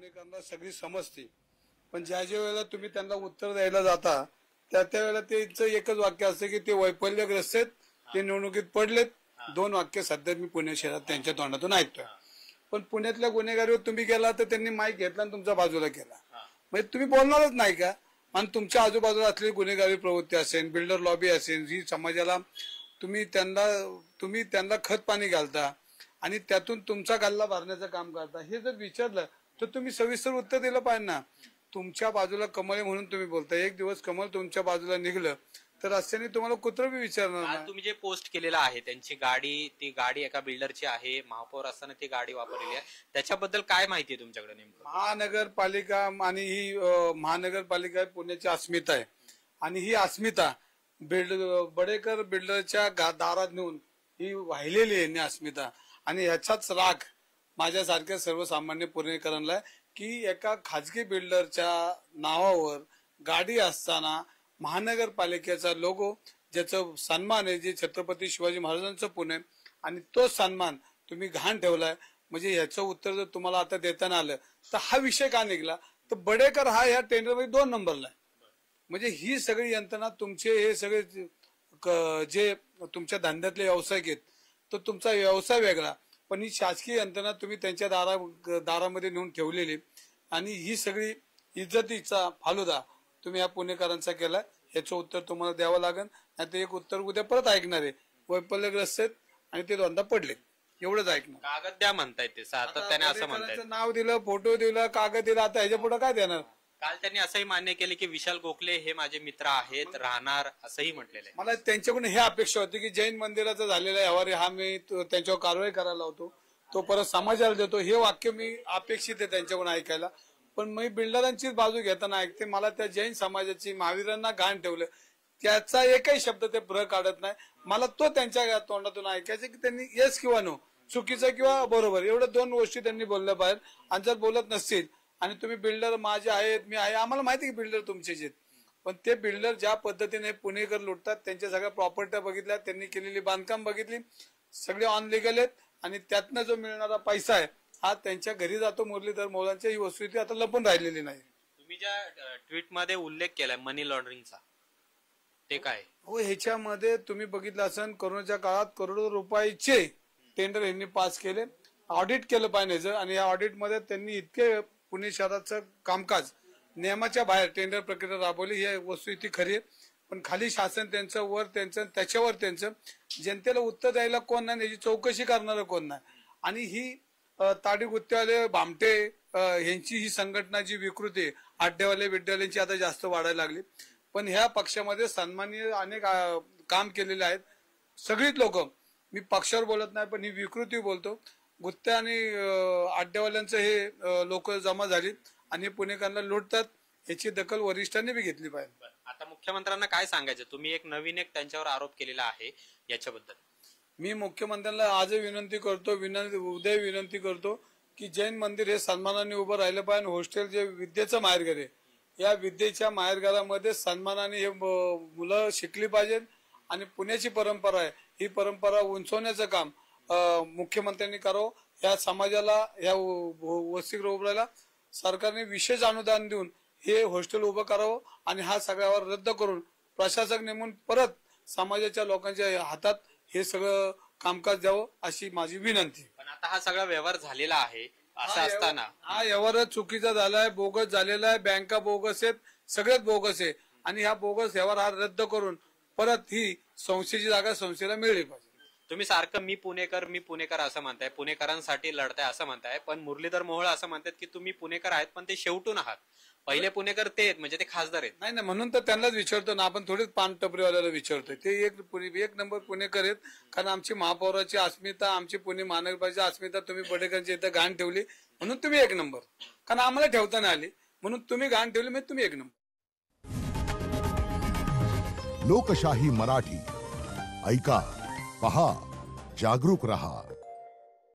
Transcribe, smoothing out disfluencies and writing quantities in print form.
पुणेकरांना सगळी समजते, पण ज्या वेळेला तुम्ही त्यांना उत्तर द्यायला जाता त्या वेळेला त्यांचं एकच वाक्य असतं की ते वैफल्यग्रस्त आहेत, ते निवडणुकीत पडलेत. 2 वाक्य सध्या मी पुणे शहरात त्यांच्या तोंडातून ऐकतोय. पण पुण्यातल्या गुन्हेगारीवर तुम्ही गेला तर त्यांनी माईक घेतला आणि तुमच्या बाजूला केला. म्हणजे तुम्ही बोलणारच नाही का? आणि तुमच्या आजूबाजूला असलेली गुन्हेगारी प्रवृत्ती असेल, बिल्डर लॉबी असेल, ही समाजाला तुम्ही त्यांना खत पाणी घालता आणि त्यातून तुमचा गल्ला भरण्याचं काम करता. हे जर विचारलं तर तुम्ही सविस्तर उत्तर दिलं पाहिजे ना. तुमच्या बाजूला कमळ आहे म्हणून तुम्ही बोलता. एक दिवस कमळ तुमच्या बाजूला निघलं तर असल्याने तुम्हाला कुत्र बी विचारणार नाही. तुम्ही जे पोस्ट केलेलं आहे त्यांची गाडी, ती गाडी एका बिल्डरची आहे, महापौर असताना ती गाडी वापरलेली आहे, त्याच्याबद्दल काय माहिती आहे तुमच्याकडे नेमकं? महानगरपालिका आणि ही महानगरपालिका पुण्याची अस्मिता आहे आणि ही अस्मिता बडेकर बिल्डरच्या दारात नेऊन ही वाहिलेली आहे अस्मिता. आणि ह्याचाच राग माझ्यासारख्या सर्वसामान्य पुणेकरांना की एका खाजगी बिल्डरच्या नावावर गाडी असताना महानगरपालिकेचा लोगो, ज्याचं सन्मान आहे, जे छत्रपती शिवाजी महाराजांचं पुणे, आणि तो सन्मान तुम्ही घाण ठेवलाय. म्हणजे ह्याचं उत्तर जर तुम्हाला आता देताना आलं तर हा विषय का निघला तर बडेकर हा ह्या टेंडरमध्ये 2 नंबरला आहे. म्हणजे ही सगळी यंत्रणा तुमचे हे सगळे जे तुमच्या धंद्यातले व्यावसायिक आहेत तर तुमचा व्यवसाय वेगळा, पण ही शासकीय यंत्रणा तुम्ही त्यांच्या दारामध्ये नेऊन ठेवलेली आणि ही सगळी इज्जतीचा फालुदा तुम्ही या पुणेकरांचा केला. याचं उत्तर तुम्हाला द्यावं लागेल. नाही तर एक उत्तर उद्या परत ऐकणार आहे, वैफल्यग्रस्त आहेत आणि ते दोनदा पडले, एवढंच ऐकणार. कागद द्या म्हणतायत ते सातत्याने, असं म्हणतायत. नाव दिलं, फोटो दिला, कागद दिला, आता ह्याच्या पुढे काय देणार? काल त्यांनी असंही मान्य केले की विशाल गोखले हे माझे मित्र आहेत, राहणार, असंही म्हटलेलं आहे. मला त्यांच्याकडून हे अपेक्षा होती की जैन मंदिराचा झालेला व्यवहार हा मी त्यांच्यावर कारवाई करायला होतो, तो परत समाजाला देतो, हे वाक्य मी अपेक्षित आहे त्यांच्याकडून ऐकायला. पण मी बिल्डरांचीच बाजू घेताना ऐकते. मला त्या जैन समाजाची, महावीरांना घाण ठेवलं त्याचा एकही शब्द ते भ्र काढत नाही. मला तो त्यांच्या तोंडातून ऐकायचं की त्यांनी येस किंवा नो, चुकीचं किंवा बरोबर, एवढं 2 गोष्टी त्यांनी बोलल्या बाहेर. आणि जर बोलत नसतील आणि तुम्ही बिल्डर माझे आहेत, मी आहे, आम्हाला माहिती की बिल्डर तुमचेच आहेत, पण ते बिल्डर ज्या पद्धतीने पुणेकर लुटतात, त्यांच्या सगळ्या प्रॉपर्ट्या बघितल्या, त्यांनी केलेली बांधकाम बघितली, सगळे ऑनलिगल आहेत आणि त्यातनं जो मिळणारा पैसा आहे हा त्यांच्या घरी जातो. मुरलीधर मोहोळांच्या ही वस्तुस्थिती आता लपून राहिलेली नाही. तुम्ही ज्या ट्विट मध्ये उल्लेख केलाय मनी लॉन्ड्रिंगचा, ते काय? हो, ह्याच्यामध्ये तुम्ही बघितलं असेल कोरोनाच्या काळात करोडो रुपयाचे टेंडर यांनी पास केले. ऑडिट केलं पाहिजे आणि या ऑडिटमध्ये त्यांनी इतके पुणे शहराचं कामकाज नियमाच्या बाहेर टेंडर प्रक्रिया राबवली. ही वस्तुस्थिती खरी आहे, पण खाली शासन त्यांचं, वर त्यांचं, त्याच्यावर त्यांचं, जनतेला उत्तर द्यायला कोण नाही, याची चौकशी करणारं कोण नाही. आणि ही ताडी गुत्तेवाले, भामटे यांची ही संघटना जी विकृती आहे, अड्डेवाले विड्डेवाल्यांची आता जास्त वाढायला लागली. पण ह्या पक्षामध्ये सन्माननीय अनेक काम केलेले आहेत सगळीच लोक. मी पक्षावर बोलत नाही, पण ही विकृती बोलतो. गुत्ते आणि अड्डेवाल्यांचं हे लोक जमा झाली आणि पुणेकरांना लुटतात, याची दखल वरिष्ठांनी बी घेतली पाहिजे. आता मुख्यमंत्र्यांना काय सांगायचं? तुम्ही एक नवीन त्यांच्यावर आरोप केलेला आहे, याच्याबद्दल मी मुख्यमंत्र्यांना आजही विनंती करतो, उद्या विनंती करतो की जैन मंदिर हे सन्मानाने उभं राहिलं पाहिजे. हॉस्टेल जे विद्येचं माहेरघर आहे, या विद्येच्या माहेरघरामध्ये सन्मानाने हे मुलं शिकली पाहिजेत. आणि पुण्याची परंपरा आहे, ही परंपरा उंचवण्याचं काम मुख्यमंत्र्यांनी करावं. या समाजाला, या वसतिगृह उभारायला सरकारने विशेष अनुदान देऊन हे हॉस्टेल उभं करावं आणि हा सगळ्यावर रद्द करून प्रशासक नेमून परत समाजाच्या लोकांच्या हातात हे सगळं कामकाज द्यावं अशी माझी विनंती. पण आता हा सगळा व्यवहार झालेला आहे, असं असताना हा व्यवहार चुकीचा झालाय, बोगस झालेला आहे, बँका बोगस आहेत, सगळ्यात बोगस आहे. आणि हा बोगस व्यवहार हा रद्द करून परत ही संस्थेची जागा संस्थेला मिळली पाहिजे. तुम्ही सारखं मी पुणेकर असं म्हणताय, पुणेकरांसाठी लढताय असं म्हणताय, पण मुरलीधर मोहोळ असं म्हणतात की तुम्ही पुणेकर आहेत पण ते शेवटून आहात. पहिले पुणेकर ते आहेत, म्हणजे ते खासदार आहेत. नाही, म्हणून तर त्यांनाच विचारतो ना आपण, थोडीच पान टपरीवाल्याला विचारतोय. ते एक नंबर पुणेकर आहेत, कारण आमची महापौराची अस्मिता, आमची पुणे महानगरपालिकेची अस्मिता तुम्ही बडेकरांची इथं घाण ठेवली म्हणून तुम्ही एक नंबर, कारण आम्हाला ठेवता नाही आली म्हणून तुम्ही घाण ठेवली म्हणजे तुम्ही एक नंबर. लोकशाही मराठी ऐका, पहा, जागरूक रहा.